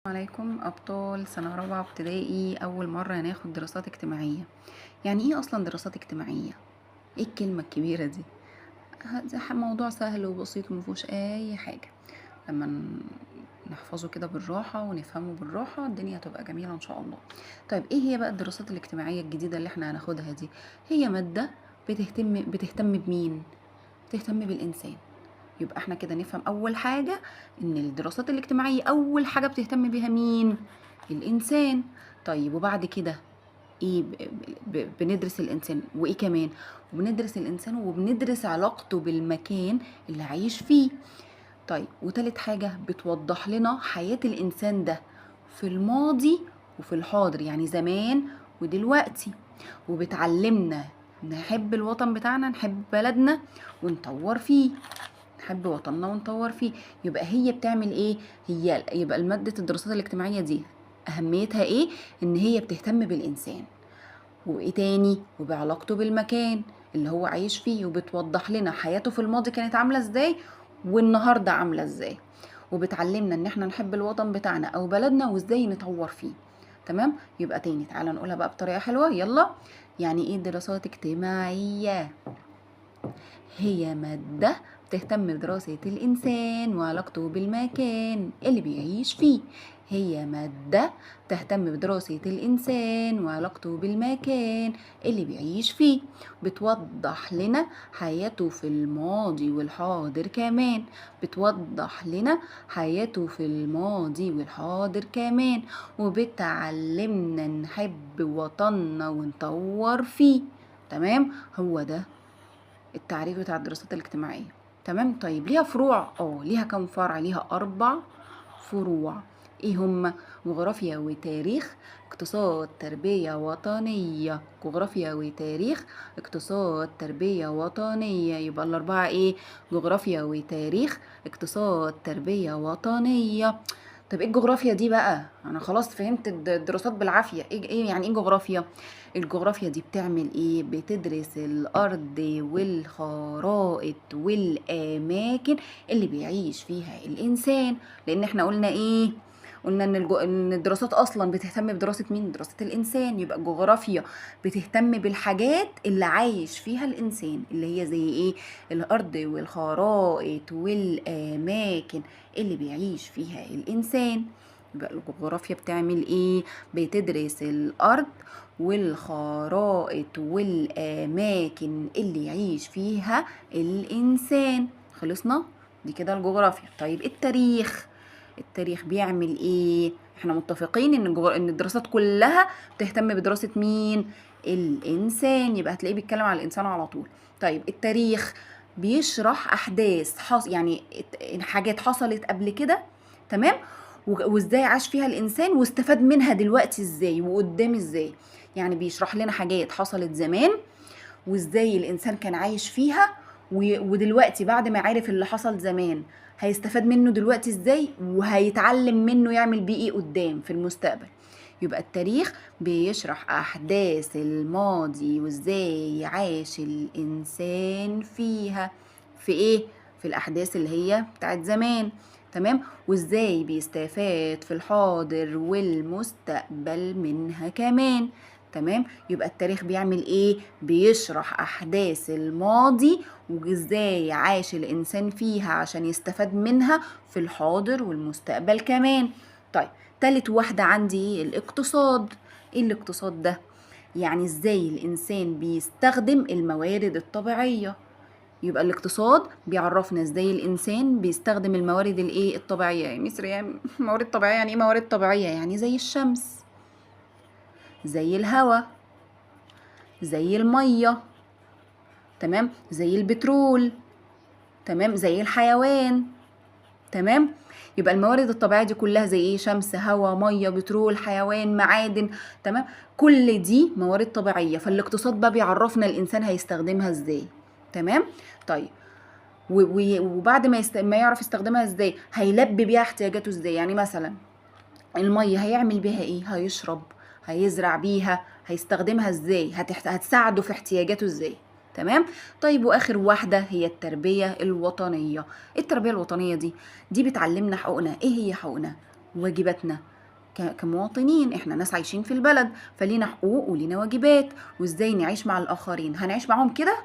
عليكم أبطال سنة رابعة ابتدائي. أول مرة هناخد دراسات اجتماعية. يعني إيه أصلا دراسات اجتماعية؟ إيه الكلمة الكبيرة دي؟ ده موضوع سهل وبسيط ومفيهوش أي حاجة. لما نحفظه كده بالراحة ونفهمه بالراحة الدنيا هتبقى جميلة إن شاء الله. طيب إيه هي بقى الدراسات الاجتماعية الجديدة اللي احنا هناخدها دي؟ هي مادة بتهتم بمين؟ بتهتم بالإنسان. يبقى احنا كده نفهم اول حاجة ان الدراسات الاجتماعية اول حاجة بتهتم بيها مين؟ الانسان. طيب وبعد كده ايه؟ بندرس الانسان وايه كمان؟ وبندرس الانسان وبندرس علاقته بالمكان اللي عايش فيه. طيب وتالت حاجة بتوضح لنا حياة الانسان ده في الماضي وفي الحاضر، يعني زمان ودلوقتي. وبتعلمنا نحب الوطن بتاعنا، نحب بلدنا ونطور فيه، نحب وطننا ونطور فيه. يبقى هي بتعمل ايه؟ يبقى المادة الدراسات الاجتماعية دي اهميتها ايه؟ ان هي بتهتم بالانسان وايه تاني؟ وبعلاقته بالمكان اللي هو عايش فيه، وبتوضح لنا حياته في الماضي كانت عاملة ازاي والنهاردة عاملة ازاي، وبتعلمنا ان احنا نحب الوطن بتاعنا او بلدنا وازاي نطور فيه. تمام؟ يبقى تاني تعالى نقولها بقى بطريقة حلوة، يلا. يعني ايه دراسات اجتماعية؟ هي مادة بتهتم بدراسة الإنسان وعلاقته بالمكان اللي بيعيش فيه. هي مادة تهتم بدراسة الإنسان وعلاقته بالمكان اللي بيعيش فيه. بتوضح لنا حياته في الماضي والحاضر كمان. بتوضح لنا حياته في الماضي والحاضر كمان. وبتعلمنا نحب وطننا ونطور فيه. تمام؟ هو ده التعريف بتاع الدراسات الاجتماعية. تمام؟ طيب ليها فروع؟ ليها كم فرع؟ ليها 4 فروع. ايه هم؟ جغرافيا وتاريخ، اقتصاد، تربية وطنية. جغرافيا وتاريخ، اقتصاد، تربية وطنية. يبقى الأربعة ايه؟ جغرافيا وتاريخ، اقتصاد، تربية وطنية. طب ايه الجغرافيا دي بقى؟ انا خلاص فهمت الدراسات بالعافية. ايه يعني ايه جغرافيا؟ الجغرافيا دي بتعمل ايه؟ بتدرس الارض والخرائط والاماكن اللي بيعيش فيها الانسان. لان احنا قلنا ايه؟ قلنا ان الدراسات اصلا بتهتم بدراسة مين؟ دراسة الانسان. يبقى الجغرافيا بتهتم بالحاجات اللي عايش فيها الانسان، اللي هي زي ايه؟ الارض والخرائط والاماكن اللي بيعيش فيها الانسان. يبقى الجغرافيا بتعمل ايه؟ بتدرس الارض والخرائط والاماكن اللي يعيش فيها الانسان. خلصنا؟ دي كده الجغرافيا. طيب التاريخ بيعمل ايه؟ احنا متفقين ان الدراسات كلها بتهتم بدراسة مين؟ الانسان. يبقى هتلاقيه بيتكلم على الانسان على طول. طيب التاريخ بيشرح احداث يعني حاجات حصلت قبل كده. تمام؟ وازاي عاش فيها الانسان واستفاد منها دلوقتي ازاي وقدام ازاي. يعني بيشرح لنا حاجات حصلت زمان وازاي الانسان كان عايش فيها، ودلوقتي بعد ما عرف اللي حصل زمان هيستفاد منه دلوقتي ازاي، وهيتعلم منه يعمل بيه ايه قدام في المستقبل. يبقى التاريخ بيشرح احداث الماضي وازاي عاش الانسان فيها. في ايه؟ في الاحداث اللي هي بتاعت زمان. تمام؟ وازاي بيستفاد في الحاضر والمستقبل منها كمان. تمام؟ يبقى التاريخ بيعمل ايه؟ بيشرح احداث الماضي وازاي عاش الانسان فيها عشان يستفاد منها في الحاضر والمستقبل كمان. طيب تالت واحدة عندي ايه؟ الاقتصاد. ايه الاقتصاد ده؟ يعني ازاي الانسان بيستخدم الموارد الطبيعية. يبقى الاقتصاد بيعرفنا ازاي الانسان بيستخدم الموارد الايه الطبيعية. يا مصر يعني موارد طبيعية، يعني ايه موارد طبيعية؟ يعني زي الشمس، زي الهواء، زي المية. تمام؟ زي البترول. تمام؟ زي الحيوان. تمام؟ يبقى الموارد الطبيعية دي كلها زي ايه؟ شمس، هواء، مية، بترول، حيوان، معادن. تمام؟ كل دي موارد طبيعية. فالاقتصاد بقى بيعرفنا الانسان هيستخدمها ازاي. تمام؟ طيب وبعد ما يعرف يستخدمها ازاي هيلبي بيها احتياجاته ازاي. يعني مثلا المية هيعمل بيها ايه؟ هيشرب، هيزرع بيها، هيستخدمها ازاي، هتساعده في احتياجاته ازاي. تمام؟ طيب واخر واحدة هي التربية الوطنية. التربية الوطنية دي بتعلمنا حقوقنا. ايه هي حقوقنا؟ واجباتنا، كمواطنين، احنا ناس عايشين في البلد، فلينا حقوق ولينا واجبات. وازاي نعيش مع الاخرين؟ هنعيش معاهم كده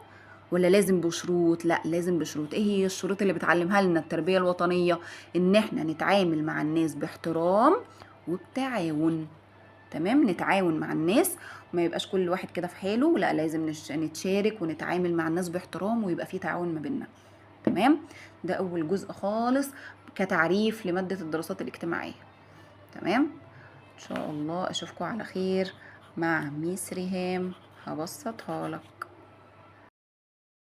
ولا لازم بشروط؟ لا، لازم بشروط. ايه هي الشروط اللي بتعلمها لنا التربية الوطنية؟ ان احنا نتعامل مع الناس باحترام وبتعاون. تمام، نتعاون مع الناس، ما يبقاش كل واحد كده في حاله، لا لازم نتشارك ونتعامل مع الناس باحترام ويبقى في تعاون ما بيننا. تمام، ده اول جزء خالص كتعريف لمادة الدراسات الاجتماعية. تمام، ان شاء الله اشوفكم على خير مع ميس ريهام، هبسطها لك.